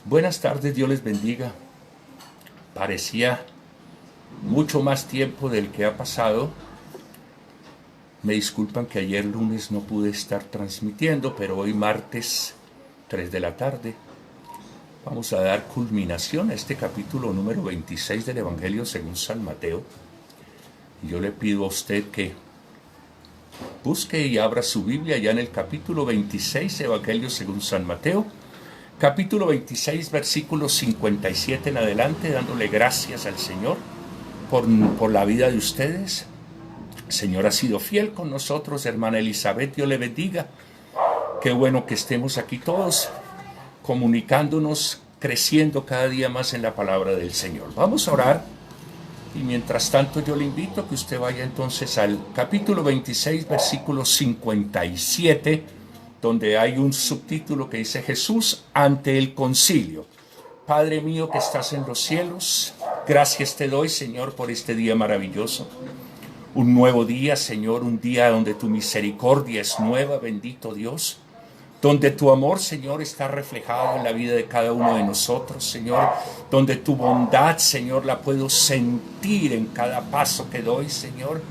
Buenas tardes, Dios les bendiga. Parecía mucho más tiempo del que ha pasado. Me disculpan que ayer lunes no pude estar transmitiendo, pero hoy martes 3 de la tarde vamos a dar culminación a este capítulo número 26 del Evangelio según San Mateo. Y yo le pido a usted que busque y abra su Biblia ya en el capítulo 26, Evangelio según San Mateo. Capítulo 26, versículos 57 en adelante, dándole gracias al Señor por la vida de ustedes. El Señor ha sido fiel con nosotros, hermana Elizabeth, Dios le bendiga. Qué bueno que estemos aquí todos, comunicándonos, creciendo cada día más en la palabra del Señor. Vamos a orar y mientras tanto yo le invito a que usted vaya entonces al capítulo 26, versículo 57, donde hay un subtítulo que dice Jesús ante el concilio. Padre mío que estás en los cielos, gracias te doy, Señor, por este día maravilloso. Un nuevo día, Señor, un día donde tu misericordia es nueva, bendito Dios. Donde tu amor, Señor, está reflejado en la vida de cada uno de nosotros, Señor. Donde tu bondad, Señor, la puedo sentir en cada paso que doy, Señor.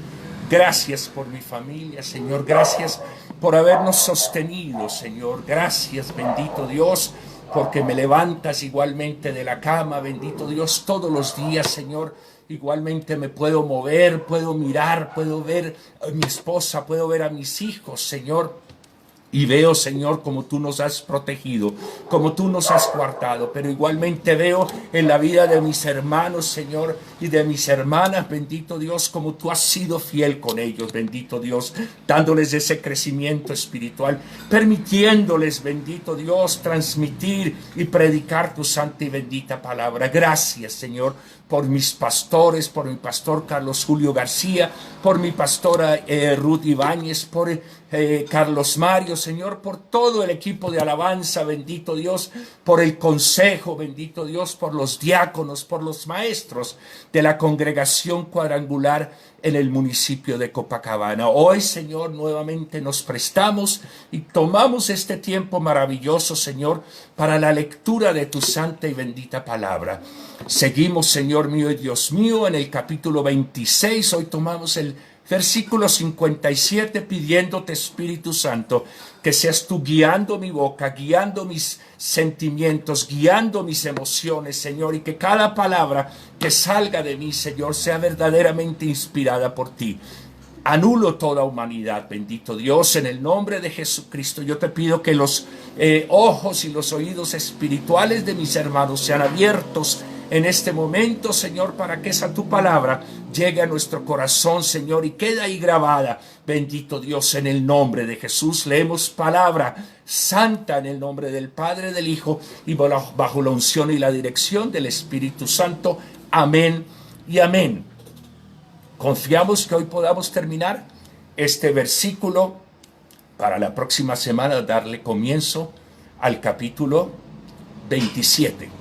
Gracias por mi familia, Señor. Gracias por habernos sostenido, Señor. Gracias, bendito Dios, porque me levantas igualmente de la cama, bendito Dios, todos los días, Señor. Igualmente me puedo mover, puedo mirar, puedo ver a mi esposa, puedo ver a mis hijos, Señor. Y veo, Señor, como tú nos has protegido, como tú nos has guardado, pero igualmente veo en la vida de mis hermanos, Señor, y de mis hermanas, bendito Dios, como tú has sido fiel con ellos, bendito Dios, dándoles ese crecimiento espiritual, permitiéndoles, bendito Dios, transmitir y predicar tu santa y bendita palabra. Gracias, Señor, por mis pastores, por mi pastor Carlos Julio García, por mi pastora Ruth Ibáñez, por Carlos Mario, Señor, por todo el equipo de alabanza, bendito Dios, por el consejo, bendito Dios, por los diáconos, por los maestros de la congregación cuadrangular en el municipio de Copacabana. Hoy, Señor, nuevamente nos prestamos y tomamos este tiempo maravilloso, Señor, para la lectura de tu santa y bendita palabra. Seguimos, Señor mío y Dios mío, en el capítulo 26. Hoy tomamos el versículo 57, pidiéndote, Espíritu Santo, que seas tú guiando mi boca, guiando mis sentimientos, guiando mis emociones, Señor, y que cada palabra que salga de mí, Señor, sea verdaderamente inspirada por ti. Anulo toda humanidad, bendito Dios, en el nombre de Jesucristo. Yo te pido que los ojos y los oídos espirituales de mis hermanos sean abiertos en este momento, Señor, para que esa tu palabra llegue a nuestro corazón, Señor, y quede ahí grabada. Bendito Dios, en el nombre de Jesús. Leemos palabra santa en el nombre del Padre, del Hijo y bajo la unción y la dirección del Espíritu Santo. Amén y amén. Confiamos que hoy podamos terminar este versículo para la próxima semana darle comienzo al capítulo 27.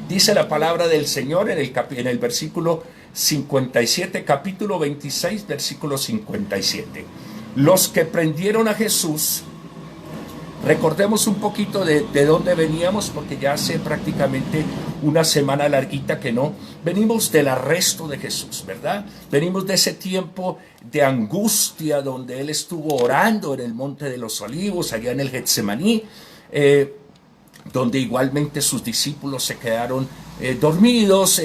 Dice la palabra del Señor en el versículo 57, capítulo 26, versículo 57. Los que prendieron a Jesús, recordemos un poquito de dónde veníamos, porque ya hace prácticamente una semana larguita que no. Venimos del arresto de Jesús, ¿verdad? Venimos de ese tiempo de angustia donde Él estuvo orando en el Monte de los Olivos, allá en el Getsemaní, donde igualmente sus discípulos se quedaron dormidos,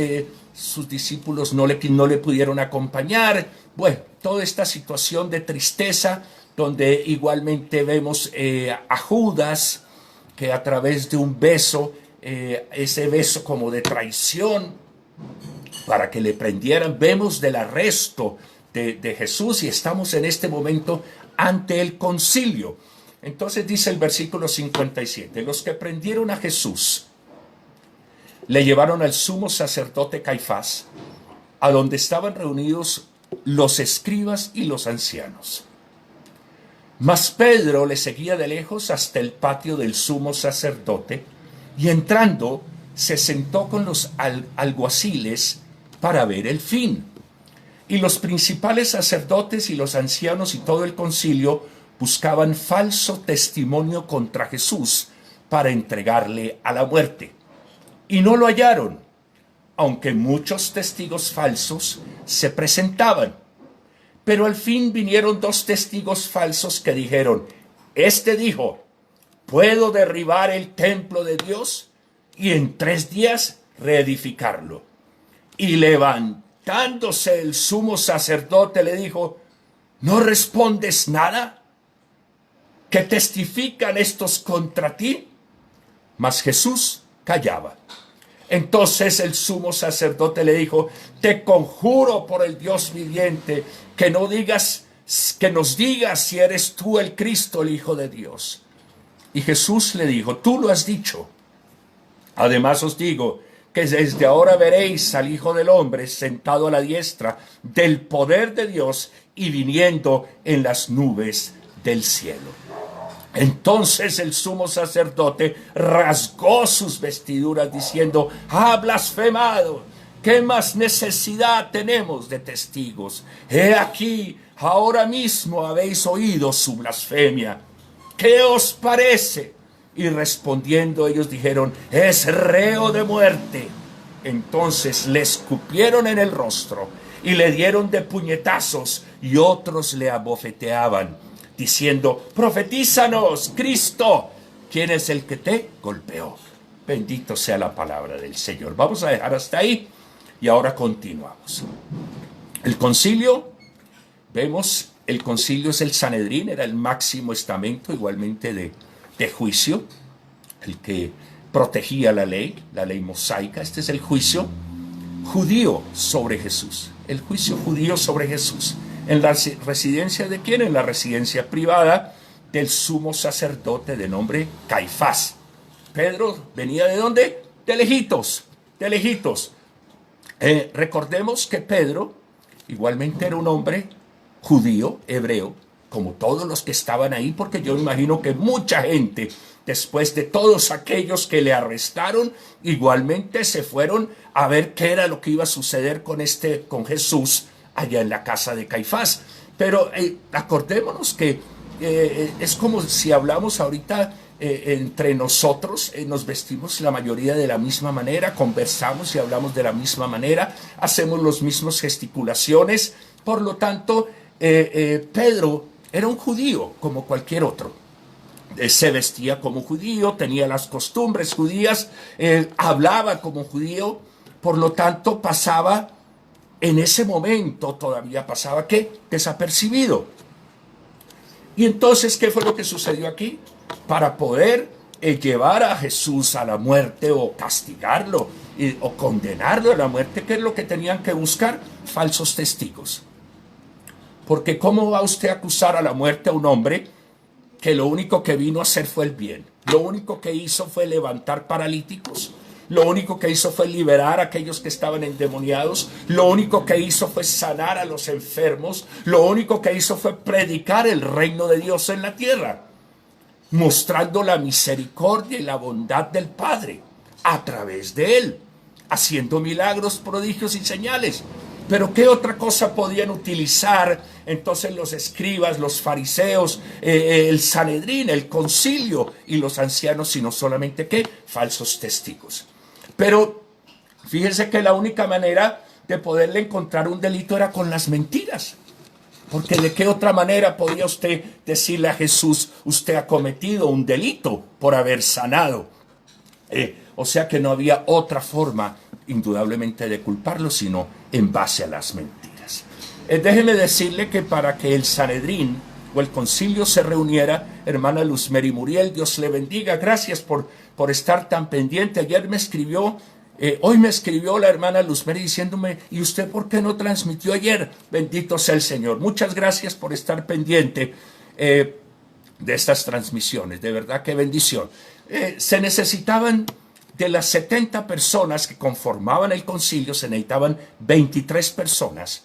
sus discípulos no le pudieron acompañar. Bueno, toda esta situación de tristeza, donde igualmente vemos a Judas, que a través de un beso, ese beso como de traición, para que le prendieran, vemos del arresto de Jesús y estamos en este momento ante el concilio. Entonces dice el versículo 57, los que prendieron a Jesús le llevaron al sumo sacerdote Caifás, a donde estaban reunidos los escribas y los ancianos. Mas Pedro le seguía de lejos hasta el patio del sumo sacerdote y entrando se sentó con los alguaciles para ver el fin. Y los principales sacerdotes y los ancianos y todo el concilio buscaban falso testimonio contra Jesús para entregarle a la muerte. y no lo hallaron, aunque muchos testigos falsos se presentaban. Pero al fin vinieron 2 testigos falsos que dijeron: este dijo, puedo derribar el templo de Dios y en 3 días reedificarlo. Y levantándose el sumo sacerdote le dijo: ¿no respondes nada? ¿Qué testifican estos contra ti? Mas Jesús callaba. Entonces el sumo sacerdote le dijo: te conjuro por el Dios viviente que nos digas si eres tú el Cristo, el Hijo de Dios. Y Jesús le dijo: tú lo has dicho. Además os digo que desde ahora veréis al Hijo del Hombre sentado a la diestra del poder de Dios y viniendo en las nubes del cielo. Entonces el sumo sacerdote rasgó sus vestiduras diciendo: ¡ha blasfemado! ¿Qué más necesidad tenemos de testigos? He aquí, ahora mismo habéis oído su blasfemia. ¿Qué os parece? Y respondiendo ellos dijeron: es reo de muerte. Entonces le escupieron en el rostro y le dieron de puñetazos, y otros le abofeteaban, diciendo: profetízanos, Cristo, ¿quién es el que te golpeó? Bendito sea la palabra del Señor. Vamos a dejar hasta ahí y ahora continuamos. El concilio, vemos, el concilio es el Sanedrín, era el máximo estamento igualmente de juicio, el que protegía la ley mosaica. Este es el juicio judío sobre Jesús, el juicio judío sobre Jesús. ¿En la residencia de quién? En la residencia privada del sumo sacerdote de nombre Caifás. Pedro venía ¿de dónde? De lejitos, de lejitos. Recordemos que Pedro igualmente era un hombre judío, hebreo, como todos los que estaban ahí, porque yo imagino que mucha gente, después de todos aquellos que le arrestaron, igualmente se fueron a ver qué era lo que iba a suceder con Jesús allá en la casa de Caifás. Pero acordémonos que es como si hablamos ahorita entre nosotros, nos vestimos la mayoría de la misma manera, conversamos y hablamos de la misma manera, hacemos los mismos gesticulaciones. Por lo tanto, Pedro era un judío como cualquier otro. Se vestía como judío, tenía las costumbres judías, hablaba como judío. Por lo tanto, pasaba, en ese momento todavía pasaba, ¿qué? Desapercibido. Y entonces, ¿qué fue lo que sucedió aquí? Para poder llevar a Jesús a la muerte o castigarlo o condenarlo a la muerte, ¿qué es lo que tenían que buscar? Falsos testigos. Porque ¿cómo va usted a acusar a la muerte a un hombre que lo único que vino a hacer fue el bien? Lo único que hizo fue levantar paralíticos. Lo único que hizo fue liberar a aquellos que estaban endemoniados. Lo único que hizo fue sanar a los enfermos. Lo único que hizo fue predicar el reino de Dios en la tierra, mostrando la misericordia y la bondad del Padre a través de él, haciendo milagros, prodigios y señales. Pero ¿qué otra cosa podían utilizar entonces los escribas, los fariseos, el Sanedrín, el concilio y los ancianos, sino solamente ¿qué? Falsos testigos? Pero fíjense que la única manera de poderle encontrar un delito era con las mentiras. Porque ¿de qué otra manera podía usted decirle a Jesús: usted ha cometido un delito por haber sanado? O sea que no había otra forma, indudablemente, de culparlo, sino en base a las mentiras. Déjeme decirle que para que el Sanedrín o el concilio se reuniera, hermana Luz Mary Muriel, Dios le bendiga, gracias por estar tan pendiente. Ayer me escribió, hoy me escribió la hermana Luz Mary diciéndome: ¿y usted por qué no transmitió ayer? Bendito sea el Señor. Muchas gracias por estar pendiente de estas transmisiones, de verdad qué bendición. Se necesitaban, de las 70 personas que conformaban el concilio, se necesitaban 23 personas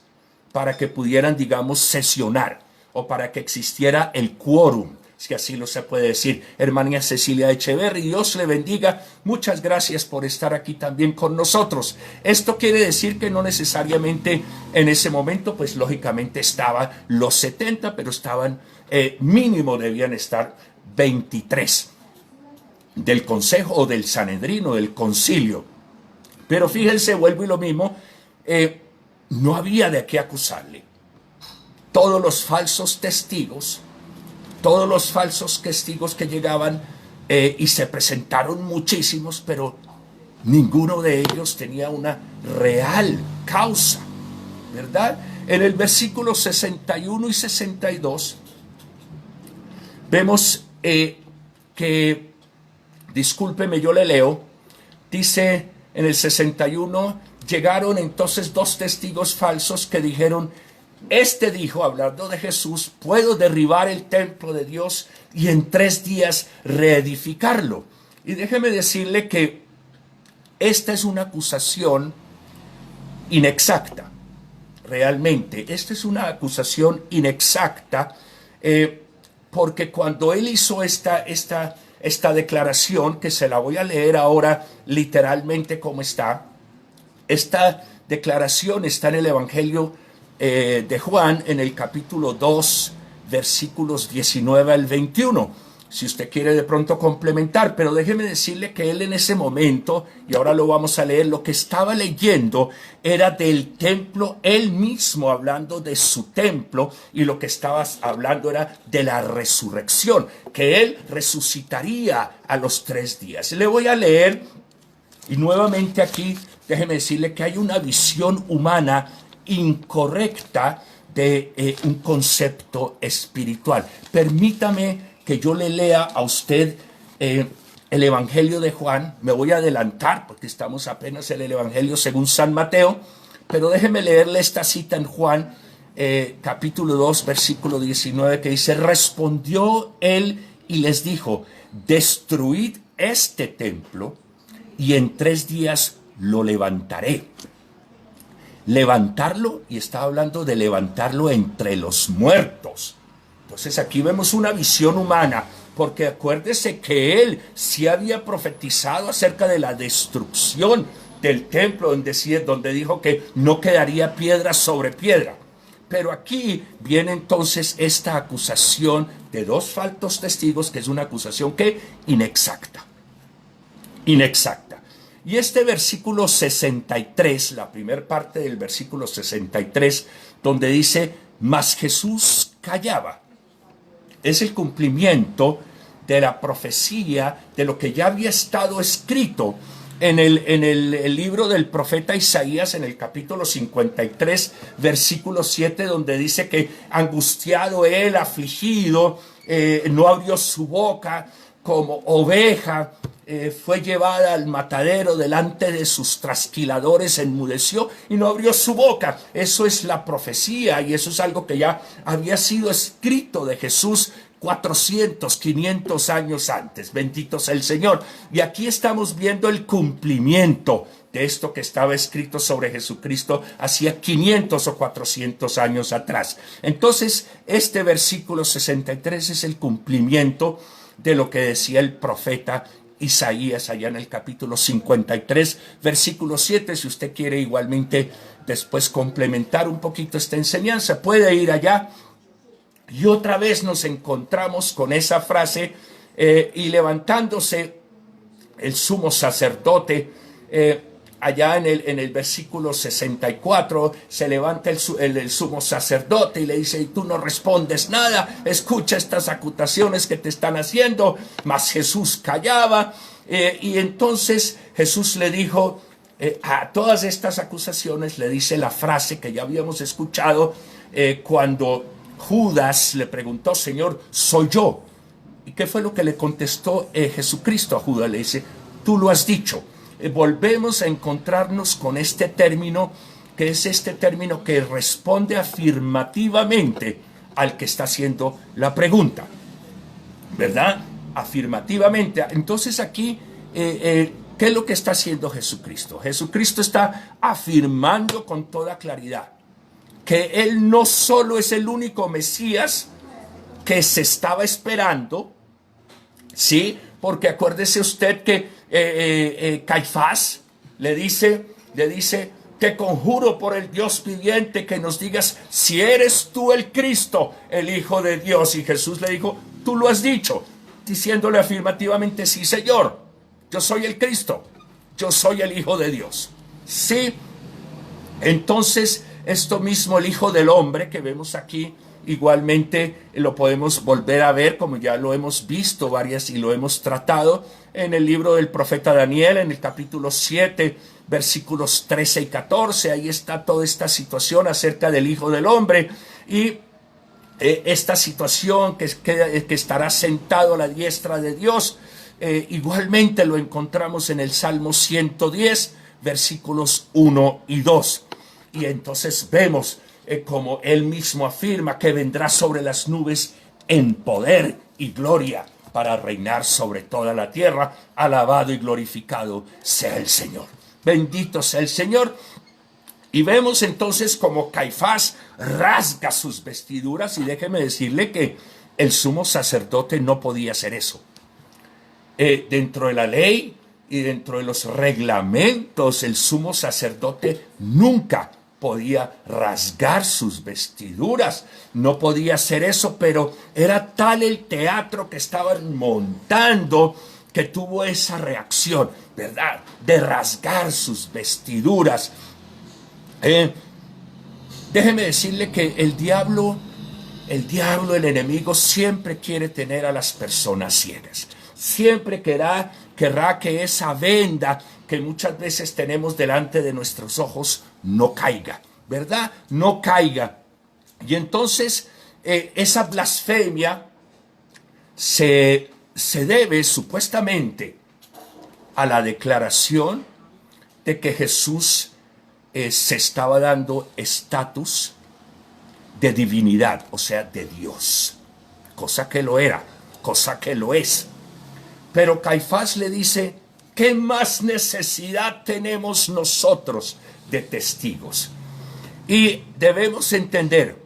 para que pudieran, digamos, sesionar, o para que existiera el quórum, si así lo se puede decir. Hermana Cecilia Echeverry, Dios le bendiga, muchas gracias por estar aquí también con nosotros. Esto quiere decir que no necesariamente en ese momento, pues lógicamente estaban los 70, pero estaban, mínimo debían estar 23 del consejo o del Sanedrín o del concilio. Pero fíjense, vuelvo y lo mismo, no había de qué acusarle. Todos los falsos testigos que llegaban, y se presentaron muchísimos, pero ninguno de ellos tenía una real causa, ¿verdad? En el versículo 61 y 62 vemos que, discúlpeme, yo le leo, dice en el 61, llegaron entonces dos testigos falsos que dijeron, este dijo, hablando de Jesús, puedo derribar el templo de Dios y en 3 días reedificarlo. Y déjeme decirle que esta es una acusación inexacta, realmente. Esta es una acusación inexacta, porque cuando él hizo esta declaración, que se la voy a leer ahora literalmente como está, esta declaración está en el Evangelio de Juan, en el capítulo 2, versículos 19 al 21. Si usted quiere de pronto complementar, pero déjeme decirle que él en ese momento, y ahora lo vamos a leer, lo que estaba leyendo era del templo, él mismo hablando de su templo, y lo que estaba hablando era de la resurrección, que él resucitaría a los 3 días. Le voy a leer, y nuevamente aquí, déjeme decirle que hay una visión humana incorrecta de un concepto espiritual. Permítame que yo le lea a usted el Evangelio de Juan. Me voy a adelantar porque estamos apenas en el Evangelio según San Mateo, pero déjeme leerle esta cita en Juan, capítulo 2, versículo 19, que dice, respondió él y les dijo, destruid este templo y en 3 días lo levantaré. Levantarlo, y está hablando de levantarlo entre los muertos. Entonces aquí vemos una visión humana, porque acuérdese que él sí había profetizado acerca de la destrucción del templo, donde dijo que no quedaría piedra sobre piedra. Pero aquí viene entonces esta acusación de 2 falsos testigos, que es una acusación que inexacta. Y este versículo 63, la primera parte del versículo 63, donde dice, mas Jesús callaba, es el cumplimiento de la profecía, de lo que ya había estado escrito en el libro del profeta Isaías, en el capítulo 53, versículo 7, donde dice que angustiado él, afligido, no abrió su boca, como oveja, fue llevada al matadero, delante de sus trasquiladores enmudeció y no abrió su boca. Eso es la profecía, y eso es algo que ya había sido escrito de Jesús 400, 500 años antes. Bendito sea el Señor. Y aquí estamos viendo el cumplimiento de esto que estaba escrito sobre Jesucristo hacía 500 o 400 años atrás. Entonces, este versículo 63 es el cumplimiento de lo que decía el profeta Isaías allá en el capítulo 53, versículo 7. Si usted quiere igualmente después complementar un poquito esta enseñanza, puede ir allá. Y otra vez nos encontramos con esa frase, y levantándose el sumo sacerdote, allá en el versículo 64, se levanta el sumo sacerdote y le dice, y tú no respondes nada, escucha estas acusaciones que te están haciendo. Mas Jesús callaba, y entonces Jesús le dijo, a todas estas acusaciones le dice la frase que ya habíamos escuchado, cuando Judas le preguntó, Señor, ¿soy yo? ¿Y qué fue lo que le contestó Jesucristo a Judas? Le dice, tú lo has dicho. Volvemos a encontrarnos con este término, que es este término que responde afirmativamente al que está haciendo la pregunta, ¿verdad? Afirmativamente. Entonces aquí, ¿qué es lo que está haciendo Jesucristo? Jesucristo está afirmando con toda claridad que Él no solo es el único Mesías que se estaba esperando, ¿sí? Porque acuérdese usted que Caifás le dice, te conjuro por el Dios viviente que nos digas si eres tú el Cristo, el Hijo de Dios. Y Jesús le dijo, tú lo has dicho, diciéndole afirmativamente, sí Señor, yo soy el Cristo, yo soy el Hijo de Dios. Sí, entonces esto mismo el Hijo del Hombre que vemos aquí, igualmente lo podemos volver a ver como ya lo hemos visto varias y lo hemos tratado en el libro del profeta Daniel, en el capítulo 7, versículos 13 y 14. Ahí está toda esta situación acerca del Hijo del Hombre y esta situación que estará sentado a la diestra de Dios. Igualmente lo encontramos en el Salmo 110, versículos 1 y 2. Y entonces vemos como él mismo afirma que vendrá sobre las nubes en poder y gloria para reinar sobre toda la tierra. Alabado y glorificado sea el Señor. Bendito sea el Señor. Y vemos entonces como Caifás rasga sus vestiduras, y déjeme decirle que el sumo sacerdote no podía hacer eso. Dentro de la ley y dentro de los reglamentos, el sumo sacerdote nunca podía rasgar sus vestiduras, no podía hacer eso, pero era tal el teatro que estaban montando que tuvo esa reacción, ¿verdad?, de rasgar sus vestiduras. Déjeme decirle que el diablo, el enemigo, siempre quiere tener a las personas ciegas. Siempre querrá que esa venda que muchas veces tenemos delante de nuestros ojos no caiga, ¿verdad? No caiga. Y entonces esa blasfemia se debe supuestamente a la declaración de que Jesús se estaba dando estatus de divinidad, o sea, de Dios, cosa que lo era, cosa que lo es. Pero Caifás le dice, ¿qué más necesidad tenemos nosotros de testigos? Y debemos entender,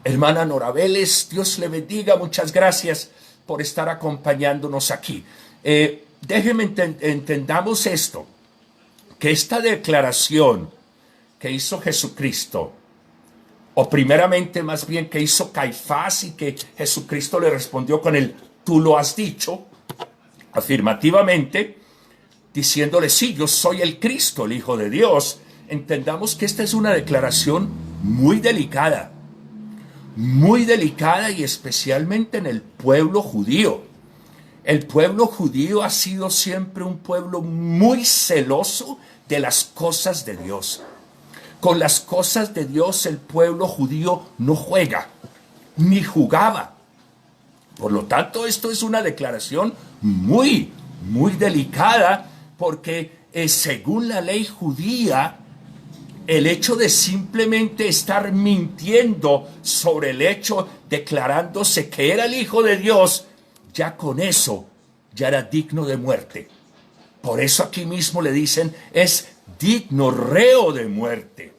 hermana Nora Vélez, Dios le bendiga, muchas gracias por estar acompañándonos aquí. Déjenme entendamos esto, que esta declaración que hizo Jesucristo, o primeramente más bien que hizo Caifás y que Jesucristo le respondió con el tú lo has dicho, afirmativamente, diciéndole sí, yo soy el Cristo, el Hijo de Dios. Entendamos que esta es una declaración muy delicada y especialmente en el pueblo judío. El pueblo judío ha sido siempre un pueblo muy celoso de las cosas de Dios. Con las cosas de Dios el pueblo judío no juega, ni jugaba. Por lo tanto, esto es una declaración muy, muy delicada, porque según la ley judía, el hecho de simplemente estar mintiendo sobre el hecho, declarándose que era el Hijo de Dios, ya con eso, ya era digno de muerte. Por eso aquí mismo le dicen, es digno, reo de muerte.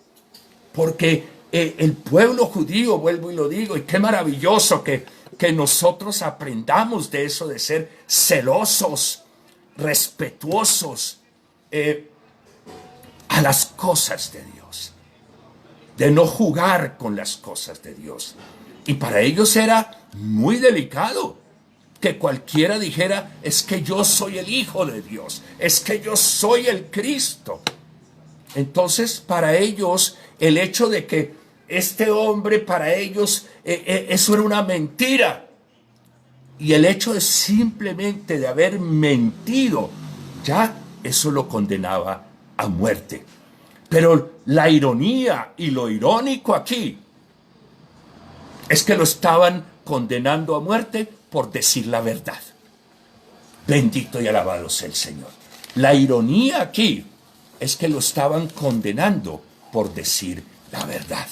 Porque el pueblo judío, vuelvo y lo digo, y qué maravilloso que nosotros aprendamos de eso, de ser celosos, respetuosos a las cosas de Dios, de no jugar con las cosas de Dios. Y para ellos era muy delicado que cualquiera dijera, es que yo soy el Hijo de Dios, es que yo soy el Cristo. Entonces, para ellos, el hecho de que este hombre, para ellos, eso era una mentira. Y el hecho de simplemente de haber mentido, ya eso lo condenaba a muerte. Pero la ironía y lo irónico aquí es que lo estaban condenando a muerte por decir la verdad. Bendito y alabado sea el Señor. La ironía aquí es que lo estaban condenando por decir la verdad.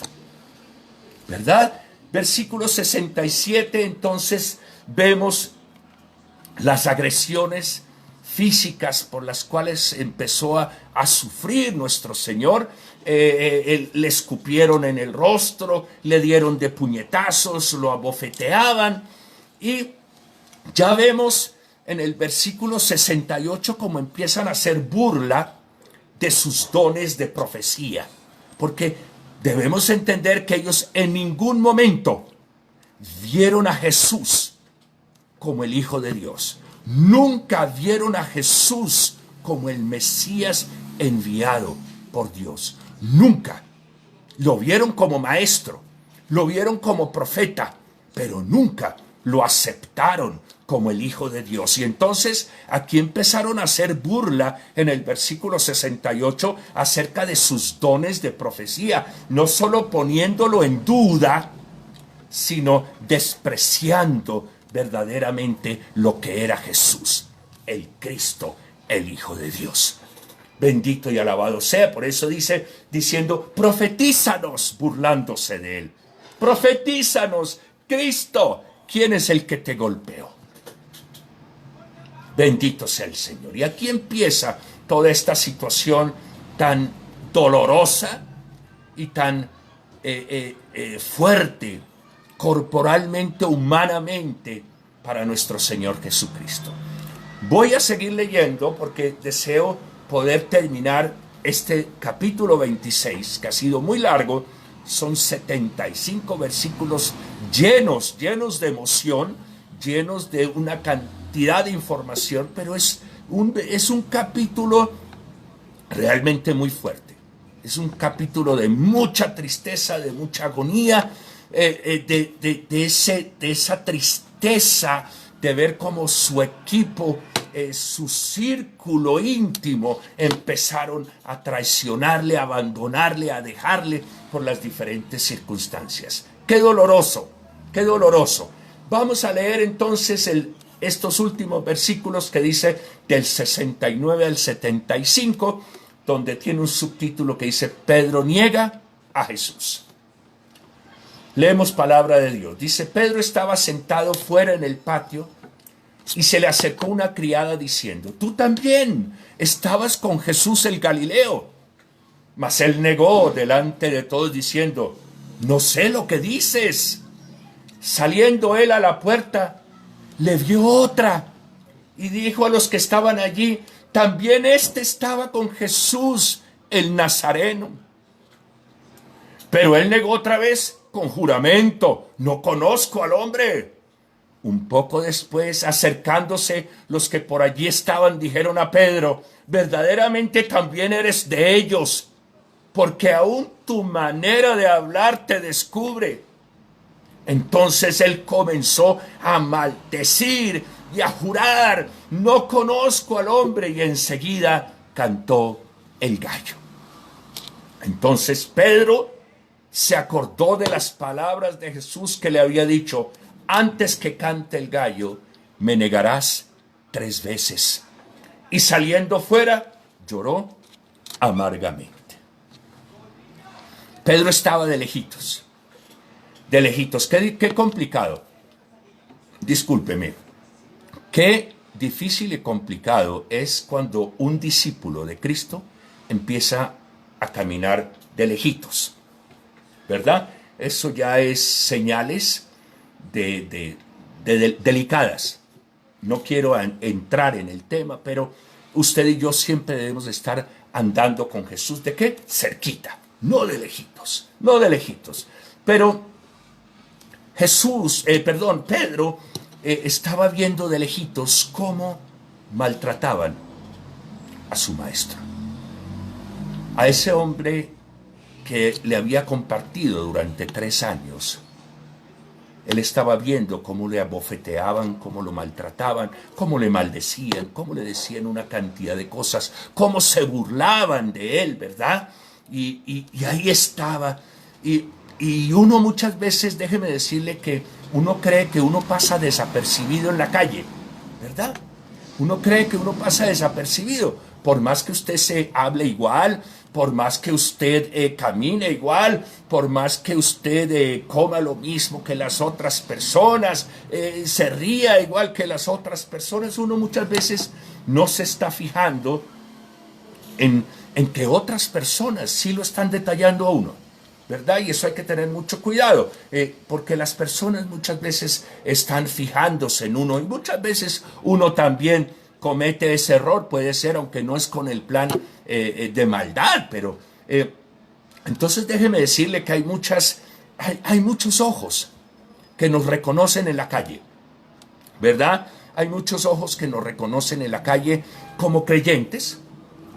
¿Verdad? Versículo 67, entonces vemos las agresiones físicas por las cuales empezó a sufrir nuestro Señor. Le escupieron en el rostro, le dieron de puñetazos, lo abofeteaban. Y ya vemos en el versículo 68 cómo empiezan a hacer burla de sus dones de profecía. Porque debemos entender que ellos en ningún momento vieron a Jesús como el Hijo de Dios. Nunca vieron a Jesús como el Mesías enviado por Dios. Nunca. Lo vieron como maestro, lo vieron como profeta, pero nunca lo aceptaron como el Hijo de Dios. Y entonces aquí empezaron a hacer burla en el versículo 68 acerca de sus dones de profecía, no solo poniéndolo en duda, sino despreciando verdaderamente lo que era Jesús, el Cristo, el Hijo de Dios. Bendito y alabado sea. Por eso dice, diciendo, profetízanos, burlándose de él. Profetízanos, Cristo, ¿quién es el que te golpeó? Bendito sea el Señor. Y aquí empieza toda esta situación tan dolorosa y tan fuerte, corporalmente, humanamente, para nuestro Señor Jesucristo. Voy a seguir leyendo porque deseo poder terminar este capítulo 26, que ha sido muy largo. Son 75 versículos llenos de emoción, llenos de una cantidad de información, pero es un capítulo realmente muy fuerte. Es un capítulo de mucha tristeza, de mucha agonía, de esa tristeza de ver cómo su equipo, su círculo íntimo, empezaron a traicionarle, a abandonarle, a dejarle por las diferentes circunstancias. ¡Qué doloroso! ¡Qué doloroso! Vamos a leer entonces estos últimos versículos que dice del 69 al 75, donde tiene un subtítulo que dice: Pedro niega a Jesús. Leemos palabra de Dios. Dice: Pedro estaba sentado fuera en el patio y se le acercó una criada diciendo: tú también estabas con Jesús el Galileo. Mas él negó delante de todos diciendo: no sé lo que dices. Saliendo él a la puerta, le vio otra y dijo a los que estaban allí: también éste estaba con Jesús el Nazareno. Pero él negó otra vez con juramento: no conozco al hombre. Un poco después, acercándose los que por allí estaban, dijeron a Pedro: verdaderamente también eres de ellos, porque aún tu manera de hablar te descubre. Entonces él comenzó a maldecir y a jurar: no conozco al hombre. Y enseguida cantó el gallo. Entonces Pedro se acordó de las palabras de Jesús que le había dicho: antes que cante el gallo, me negarás 3 veces. Y saliendo fuera, lloró amargamente. Pedro estaba de lejitos. De lejitos. Qué complicado. Discúlpeme. Qué difícil y complicado es cuando un discípulo de Cristo empieza a caminar de lejitos, ¿verdad? Eso ya es señales delicadas. No quiero entrar en el tema, pero usted y yo siempre debemos estar andando con Jesús. ¿De qué? Cerquita, no de lejitos, no de lejitos. Pero Pedro estaba viendo de lejitos cómo maltrataban a su maestro, a ese hombre que le había compartido durante 3 años. Él estaba viendo cómo le abofeteaban, cómo lo maltrataban, cómo le maldecían, cómo le decían una cantidad de cosas, cómo se burlaban de él, ¿verdad? Y ahí estaba. Y uno muchas veces, déjeme decirle que uno cree que uno pasa desapercibido en la calle, ¿verdad? Uno cree que uno pasa desapercibido, por más que usted se hable igual, por más que usted camine igual, por más que usted coma lo mismo que las otras personas, se ría igual que las otras personas, uno muchas veces no se está fijando en que otras personas sí lo están detallando a uno, ¿verdad? Y eso hay que tener mucho cuidado, porque las personas muchas veces están fijándose en uno y muchas veces uno también comete ese error, puede ser, aunque no es con el plan de maldad, pero entonces déjeme decirle que hay muchos ojos que nos reconocen en la calle, ¿verdad? Hay muchos ojos que nos reconocen en la calle como creyentes,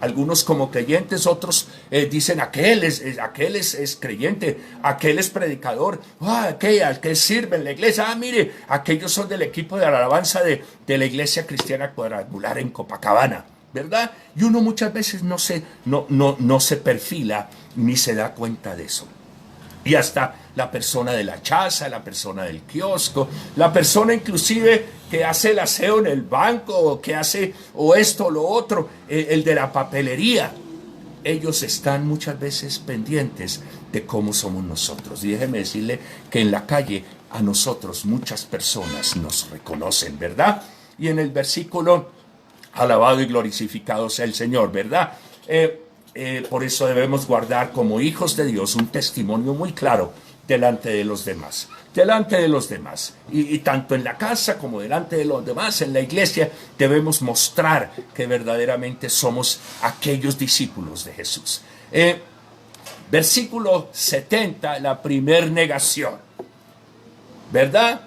Algunos como creyentes, otros dicen aquel es creyente, aquel es predicador, aquel sirve en la iglesia, mire, aquellos son del equipo de alabanza de la iglesia cristiana cuadrangular en Copacabana, ¿verdad? Y uno muchas veces no se perfila ni se da cuenta de eso. Y hasta la persona de la chaza, la persona del kiosco, la persona inclusive que hace el aseo en el banco, o que hace o esto o lo otro, el de la papelería. Ellos están muchas veces pendientes de cómo somos nosotros. Y déjeme decirle que en la calle a nosotros muchas personas nos reconocen, ¿verdad? Y en el versículo, alabado y glorificado sea el Señor, ¿verdad? Por eso debemos guardar como hijos de Dios un testimonio muy claro delante de los demás. Delante de los demás. Y tanto en la casa como delante de los demás, en la iglesia, debemos mostrar que verdaderamente somos aquellos discípulos de Jesús. Versículo 70, la primer negación. ¿Verdad?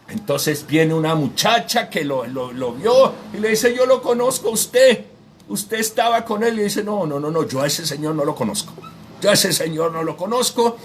Entonces viene una muchacha que lo vio y le dice, yo lo conozco a usted. Usted estaba con él y dice, no, yo a ese señor no lo conozco. Yo a ese señor no lo conozco,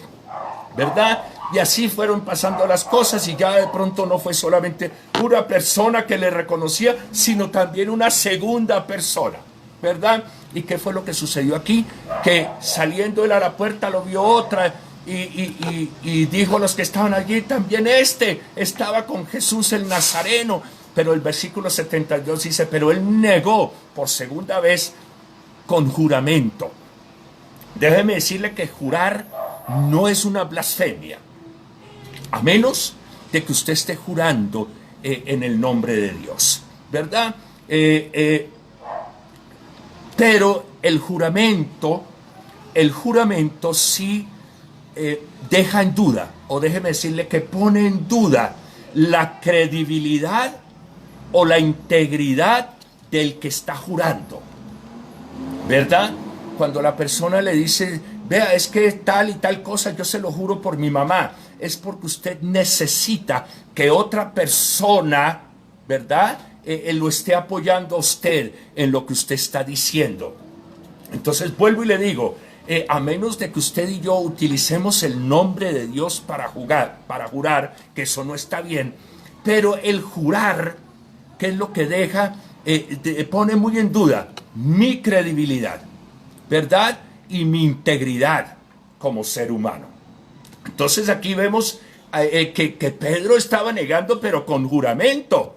¿verdad? Y así fueron pasando las cosas y ya de pronto no fue solamente una persona que le reconocía, sino también una segunda persona, ¿verdad? ¿Y qué fue lo que sucedió aquí? Que saliendo él a la puerta lo vio otra y dijo a los que estaban allí, también estaba con Jesús el Nazareno. Pero el versículo 72 dice, pero él negó por segunda vez con juramento. Déjeme decirle que jurar no es una blasfemia, a menos de que usted esté jurando en el nombre de Dios, ¿verdad? Pero el juramento sí deja en duda, o déjeme decirle que pone en duda la credibilidad o la integridad del que está jurando, ¿verdad? Cuando la persona le dice, vea, es que tal y tal cosa yo se lo juro por mi mamá, es porque usted necesita que otra persona, ¿verdad?, lo esté apoyando a usted en lo que usted está diciendo. Entonces vuelvo y le digo, a menos de que usted y yo utilicemos el nombre de Dios para jurar, que eso no está bien, pero el jurar, ¿qué es lo que deja? Pone muy en duda mi credibilidad, ¿verdad? Y mi integridad como ser humano. Entonces aquí vemos que Pedro estaba negando, pero con juramento,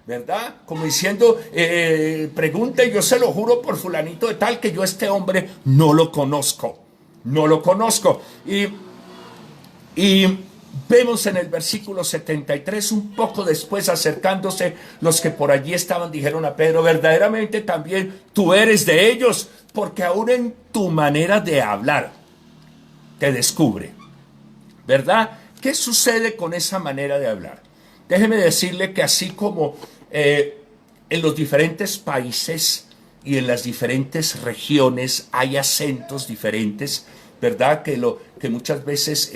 ¿verdad? Como diciendo, pregunte, yo se lo juro por fulanito de tal, que yo a este hombre no lo conozco. Y vemos en el versículo 73, un poco después, acercándose los que por allí estaban, dijeron a Pedro, verdaderamente también tú eres de ellos, porque aún en tu manera de hablar te descubre, ¿verdad? ¿Qué sucede con esa manera de hablar? Déjeme decirle que así como en los diferentes países y en las diferentes regiones hay acentos diferentes, ¿verdad? Que muchas veces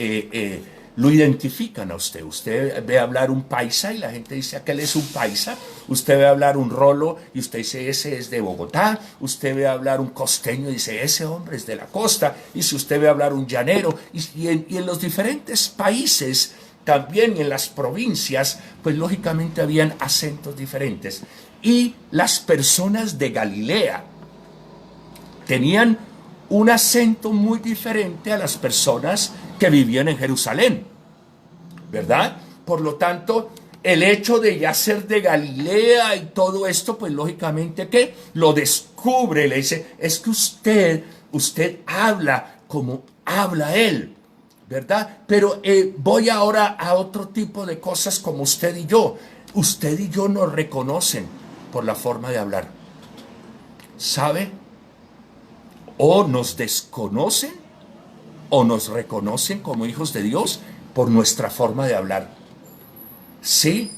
lo identifican a usted. Usted ve hablar un paisa y la gente dice, aquel es un paisa. Usted ve hablar un rolo y usted dice, ese es de Bogotá. Usted ve hablar un costeño y dice, ese hombre es de la costa. Y si usted ve hablar un llanero, y en los diferentes países también, en las provincias, pues lógicamente habían acentos diferentes. Y las personas de Galilea tenían un acento muy diferente a las personas que vivían en Jerusalén, ¿verdad? Por lo tanto, el hecho de ya ser de Galilea y todo esto, pues lógicamente que lo descubre, le dice, es que usted habla como habla él, ¿verdad? Pero voy ahora a otro tipo de cosas como usted y yo. Usted y yo nos reconocen por la forma de hablar, ¿sabe? O nos desconocen o nos reconocen como hijos de Dios por nuestra forma de hablar. Sí,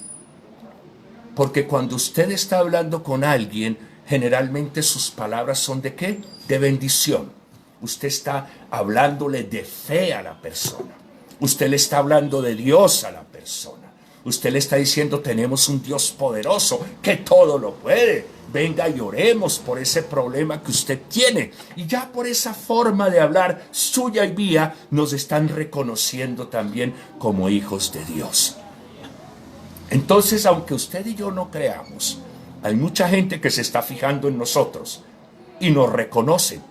porque cuando usted está hablando con alguien, generalmente sus palabras son ¿de qué? De bendición. Usted está hablándole de fe a la persona. Usted le está hablando de Dios a la persona. Usted le está diciendo, tenemos un Dios poderoso que todo lo puede. venga y oremos por ese problema que usted tiene. Y ya por esa forma de hablar suya y mía, nos están reconociendo también como hijos de Dios. Entonces, aunque usted y yo no creamos, hay mucha gente que se está fijando en nosotros y nos reconocen,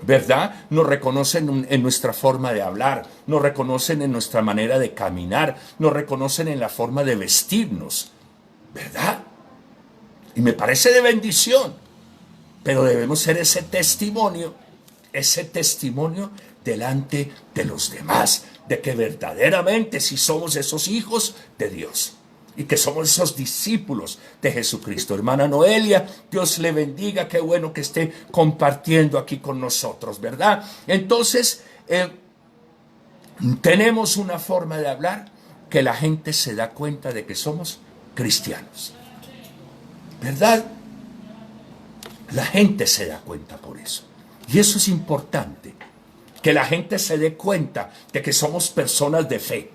¿verdad? Nos reconocen en nuestra forma de hablar, nos reconocen en nuestra manera de caminar, nos reconocen en la forma de vestirnos, ¿verdad? Y me parece de bendición, pero debemos ser ese testimonio delante de los demás, de que verdaderamente sí somos esos hijos de Dios y que somos esos discípulos de Jesucristo. Hermana Noelia, Dios le bendiga, qué bueno que esté compartiendo aquí con nosotros, ¿verdad? Entonces, tenemos una forma de hablar que la gente se da cuenta de que somos cristianos, ¿verdad? La gente se da cuenta por eso. Y eso es importante, que la gente se dé cuenta de que somos personas de fe,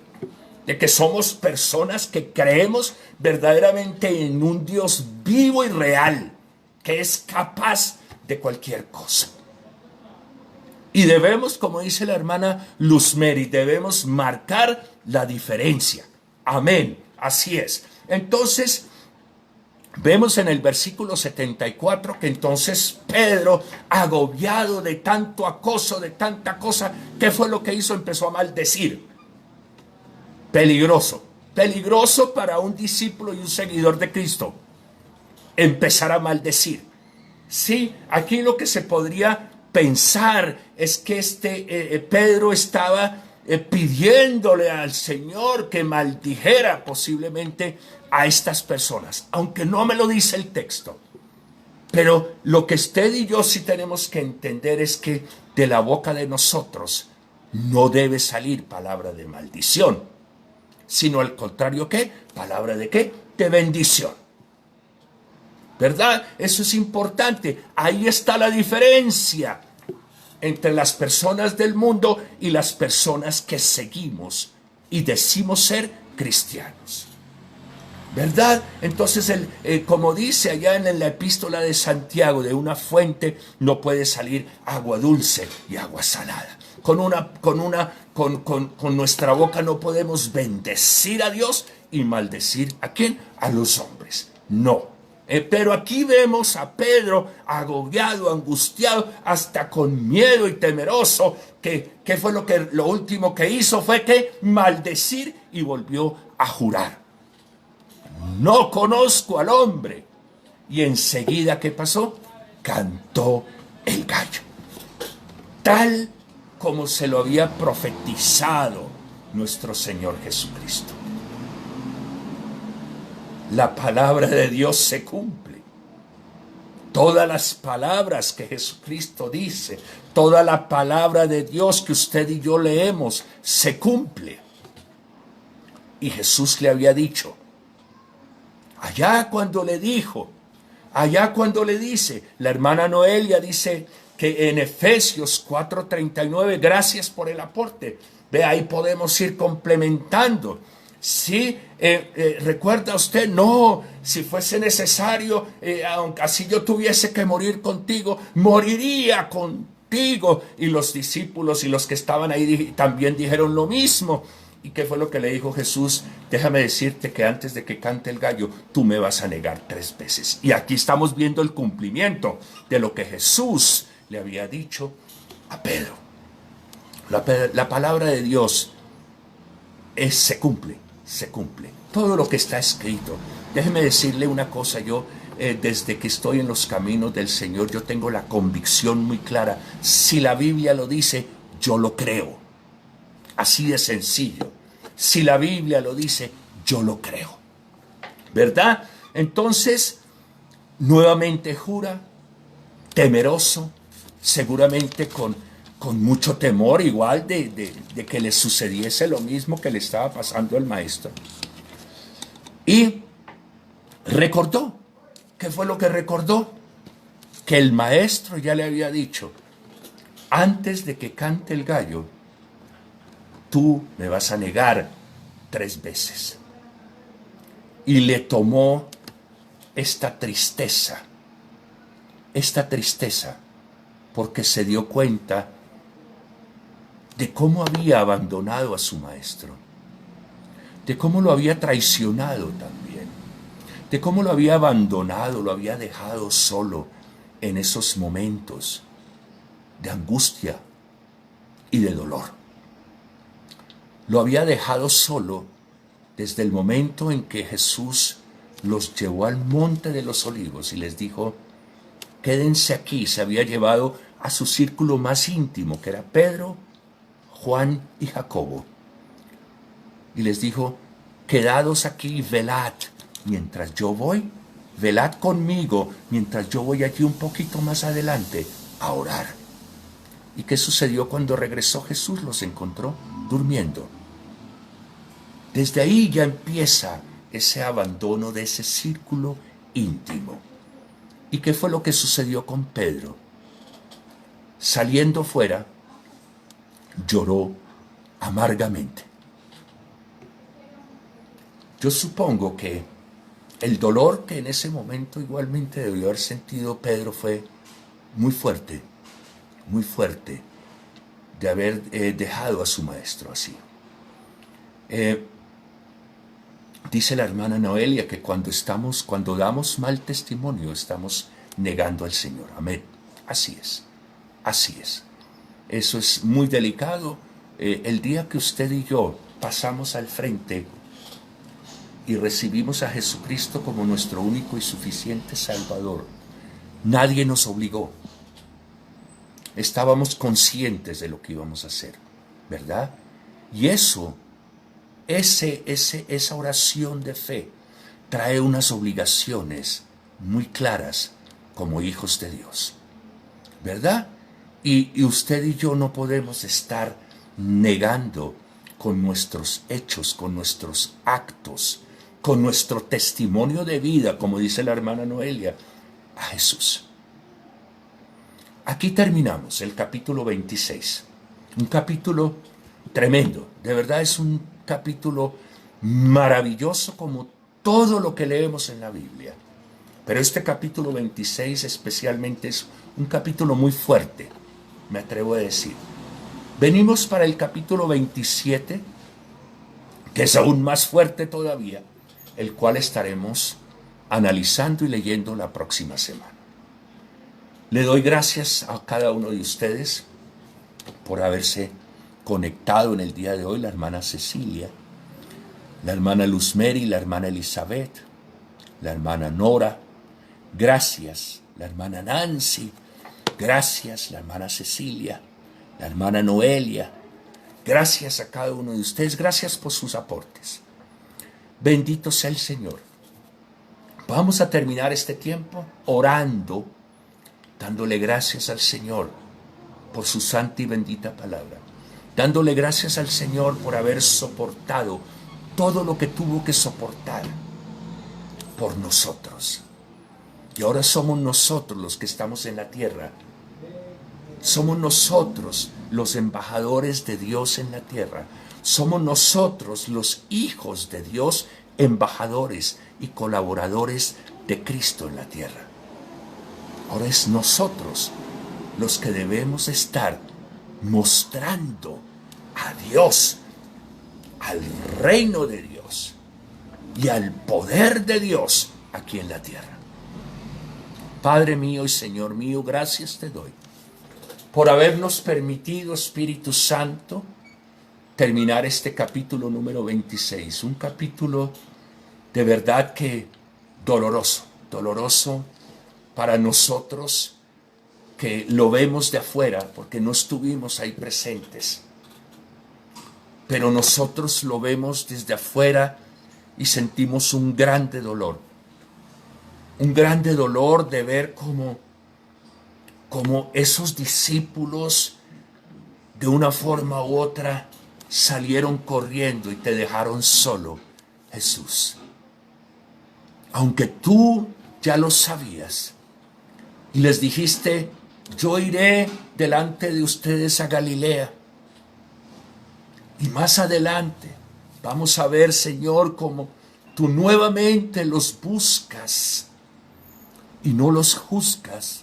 de que somos personas que creemos verdaderamente en un Dios vivo y real, que es capaz de cualquier cosa. Y debemos, como dice la hermana Luzmeri, debemos marcar la diferencia. Amén, así es. Entonces, vemos en el versículo 74 que entonces Pedro, agobiado de tanto acoso, de tanta cosa, ¿qué fue lo que hizo? Empezó a maldecir. Peligroso, peligroso para un discípulo y un seguidor de Cristo, empezar a maldecir. Sí, aquí lo que se podría pensar es que Pedro estaba pidiéndole al Señor que maldijera posiblemente a estas personas, aunque no me lo dice el texto. Pero lo que usted y yo sí tenemos que entender es que de la boca de nosotros no debe salir palabra de maldición, sino al contrario, ¿qué? ¿Palabra de qué? De bendición. ¿Verdad? Eso es importante. Ahí está la diferencia entre las personas del mundo y las personas que seguimos y decimos ser cristianos. ¿Verdad? Entonces, como dice allá en la epístola de Santiago, de una fuente no puede salir agua dulce y agua salada. Con nuestra boca no podemos bendecir a Dios y maldecir ¿a quién? A los hombres. No. Pero aquí vemos a Pedro agobiado, angustiado, hasta con miedo y temeroso. ¿Qué fue lo último que hizo? Fue que maldecir y volvió a jurar. No conozco al hombre. Y enseguida, ¿qué pasó? Cantó el gallo. Tal como se lo había profetizado nuestro Señor Jesucristo. La palabra de Dios se cumple. Todas las palabras que Jesucristo dice, toda la palabra de Dios que usted y yo leemos, se cumple. Y Jesús le había dicho, allá cuando le dice, la hermana Noelia dice que en Efesios 4:39, gracias por el aporte, ve, ahí podemos ir complementando. Sí, recuerda usted, no, si fuese necesario, aunque así yo tuviese que morir contigo, moriría contigo. Y los discípulos y los que estaban ahí también dijeron lo mismo. ¿Y qué fue lo que le dijo Jesús? Déjame decirte que antes de que cante el gallo, tú me vas a negar 3 veces. Y aquí estamos viendo el cumplimiento de lo que Jesús le había dicho a Pedro. La palabra de Dios se cumple. Todo lo que está escrito. Déjeme decirle una cosa, yo desde que estoy en los caminos del Señor, yo tengo la convicción muy clara. Si la Biblia lo dice, yo lo creo. Así de sencillo. Si la Biblia lo dice, yo lo creo. ¿Verdad? Entonces, nuevamente jura, temeroso, seguramente con mucho temor, igual de que le sucediese lo mismo que le estaba pasando al maestro. Y recordó. ¿Qué fue lo que recordó? Que el maestro ya le había dicho, antes de que cante el gallo, tú me vas a negar 3 veces. Y le tomó esta tristeza, porque se dio cuenta de cómo había abandonado a su maestro, de cómo lo había traicionado también, de cómo lo había abandonado, lo había dejado solo en esos momentos de angustia y de dolor. Lo había dejado solo desde el momento en que Jesús los llevó al monte de los olivos y les dijo, quédense aquí. Se había llevado a su círculo más íntimo, que era Pedro, Juan y Jacobo. Y les dijo, quedados aquí, velad, mientras yo voy, velad conmigo, mientras yo voy allí un poquito más adelante a orar. ¿Y qué sucedió cuando regresó Jesús? Los encontró durmiendo. Desde ahí ya empieza ese abandono de ese círculo íntimo. ¿Y qué fue lo que sucedió con Pedro? Saliendo fuera, lloró amargamente. Yo supongo que el dolor que en ese momento igualmente debió haber sentido Pedro fue muy fuerte de haber dejado a su maestro así. Dice la hermana Noelia que cuando damos mal testimonio, estamos negando al Señor. Amén. Así es. Eso es muy delicado. El día que usted y yo pasamos al frente y recibimos a Jesucristo como nuestro único y suficiente Salvador, nadie nos obligó. Estábamos conscientes de lo que íbamos a hacer, ¿verdad? Y esa oración de fe trae unas obligaciones muy claras como hijos de Dios, ¿verdad? Y usted y yo no podemos estar negando con nuestros hechos, con nuestros actos, con nuestro testimonio de vida, como dice la hermana Noelia, a Jesús. Aquí terminamos el capítulo 26, un capítulo tremendo, de verdad es un capítulo maravilloso como todo lo que leemos en la Biblia, pero este capítulo 26 especialmente es un capítulo muy fuerte, me atrevo a decir. Venimos para el capítulo 27, que es aún más fuerte todavía, el cual estaremos analizando y leyendo la próxima semana. Le doy gracias a cada uno de ustedes por haberse conectado en el día de hoy, la hermana Cecilia, la hermana Luzmeri, la hermana Elizabeth, la hermana Nora, gracias, la hermana Nancy, gracias, la hermana Cecilia, la hermana Noelia, gracias a cada uno de ustedes, gracias por sus aportes. Bendito sea el Señor. Vamos a terminar este tiempo orando, dándole gracias al Señor por su santa y bendita palabra, dándole gracias al Señor por haber soportado todo lo que tuvo que soportar por nosotros. Y ahora somos nosotros los que estamos en la tierra. Somos nosotros los embajadores de Dios en la tierra. Somos nosotros los hijos de Dios, embajadores y colaboradores de Cristo en la tierra. Ahora es nosotros los que debemos estar mostrando a Dios, al reino de Dios y al poder de Dios aquí en la tierra. Padre mío y Señor mío, gracias te doy por habernos permitido, Espíritu Santo, terminar este capítulo número 26, un capítulo de verdad que doloroso para nosotros que lo vemos de afuera porque no estuvimos ahí presentes, pero nosotros lo vemos desde afuera y sentimos un grande dolor de ver cómo esos discípulos de una forma u otra salieron corriendo y te dejaron solo, Jesús. Aunque tú ya lo sabías y les dijiste, yo iré delante de ustedes a Galilea. Y más adelante vamos a ver, Señor, cómo tú nuevamente los buscas y no los juzgas,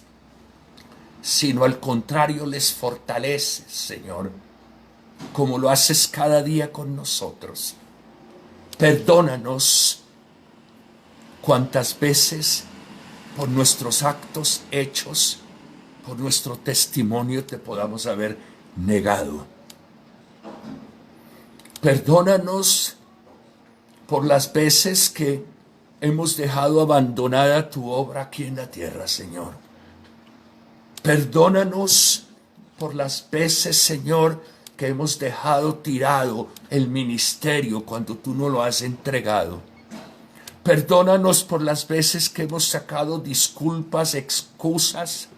sino al contrario les fortaleces, Señor, como lo haces cada día con nosotros. Perdónanos cuantas veces por nuestros actos hechos, por nuestro testimonio te podamos haber negado. Perdónanos por las veces que hemos dejado abandonada tu obra aquí en la tierra, Señor. Perdónanos por las veces, Señor, que hemos dejado tirado el ministerio cuando tú no lo has entregado. Perdónanos por las veces que hemos sacado disculpas, excusas,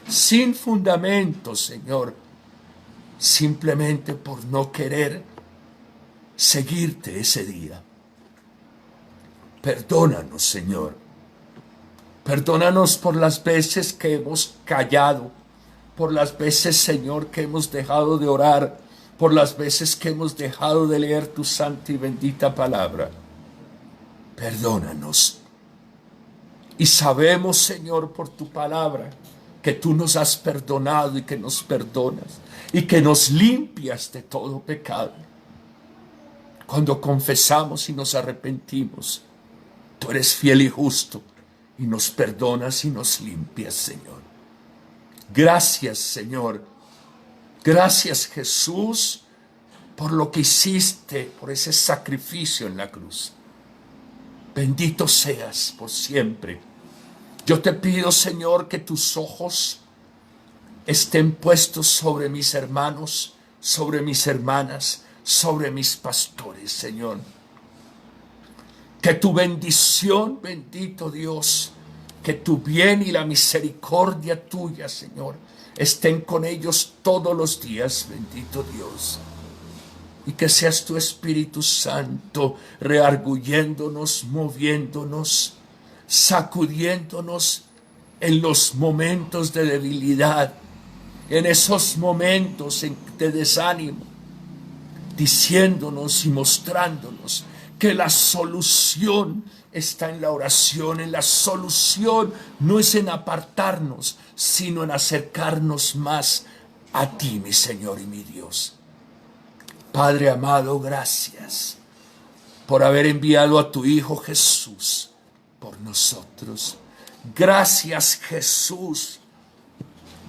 sin fundamento, Señor, simplemente por no querer seguirte ese día. Perdónanos, Señor. Perdónanos por las veces que hemos callado, por las veces, Señor, que hemos dejado de orar, por las veces que hemos dejado de leer tu santa y bendita palabra. Perdónanos. Y sabemos, Señor, por tu palabra, que tú nos has perdonado y que nos perdonas y que nos limpias de todo pecado. Cuando confesamos y nos arrepentimos, tú eres fiel y justo y nos perdonas y nos limpias, Señor. Gracias, Señor. Gracias, Jesús, por lo que hiciste, por ese sacrificio en la cruz. Bendito seas por siempre. Yo te pido, Señor, que tus ojos estén puestos sobre mis hermanos, sobre mis hermanas, sobre mis pastores, Señor. Que tu bendición, bendito Dios, que tu bien y la misericordia tuya, Señor, estén con ellos todos los días, bendito Dios. Y que seas tu Espíritu Santo rearguyéndonos, moviéndonos, sacudiéndonos en los momentos de debilidad, en esos momentos de desánimo, diciéndonos y mostrándonos que la solución está en la oración. En la solución no es en apartarnos, sino en acercarnos más a ti, mi Señor y mi Dios. Padre amado, gracias por haber enviado a tu Hijo Jesús por nosotros. Gracias, Jesús,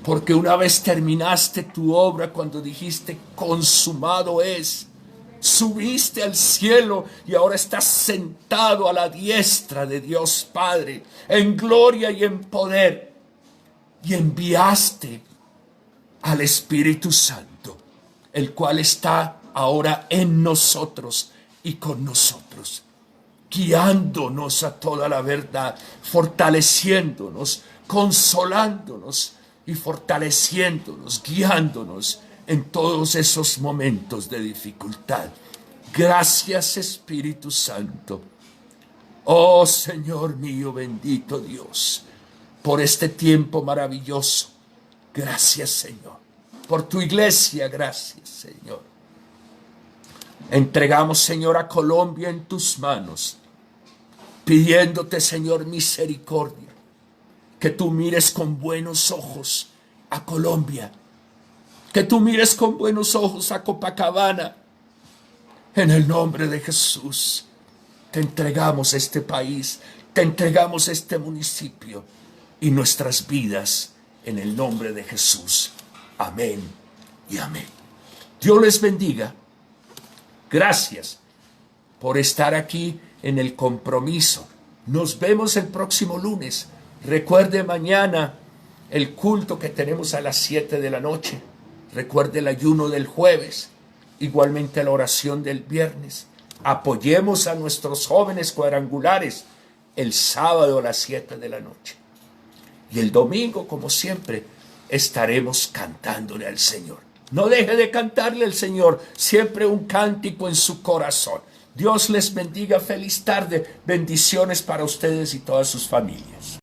porque una vez terminaste tu obra, cuando dijiste consumado es, subiste al cielo y ahora estás sentado a la diestra de Dios Padre, en gloria y en poder, y enviaste al Espíritu Santo, el cual está ahora en nosotros y con nosotros, guiándonos a toda la verdad, fortaleciéndonos, consolándonos y fortaleciéndonos, guiándonos en todos esos momentos de dificultad. Gracias, Espíritu Santo. Oh Señor mío, bendito Dios, por este tiempo maravilloso. Gracias, Señor. Por tu iglesia, gracias, Señor. Entregamos, Señor, a Colombia en tus manos, pidiéndote, Señor, misericordia, que tú mires con buenos ojos a Colombia, que tú mires con buenos ojos a Copacabana. En el nombre de Jesús, te entregamos este país, te entregamos este municipio y nuestras vidas en el nombre de Jesús. Amén y amén. Dios les bendiga. Gracias por estar aquí en el compromiso. Nos vemos el próximo lunes. Recuerde mañana el culto que tenemos a las 7 de la noche. Recuerde el ayuno del jueves. Igualmente la oración del viernes. Apoyemos a nuestros jóvenes cuadrangulares el sábado a las 7 de la noche. Y el domingo, como siempre, estaremos cantándole al Señor. No deje de cantarle al Señor, siempre un cántico en su corazón. Dios les bendiga, feliz tarde, bendiciones para ustedes y todas sus familias.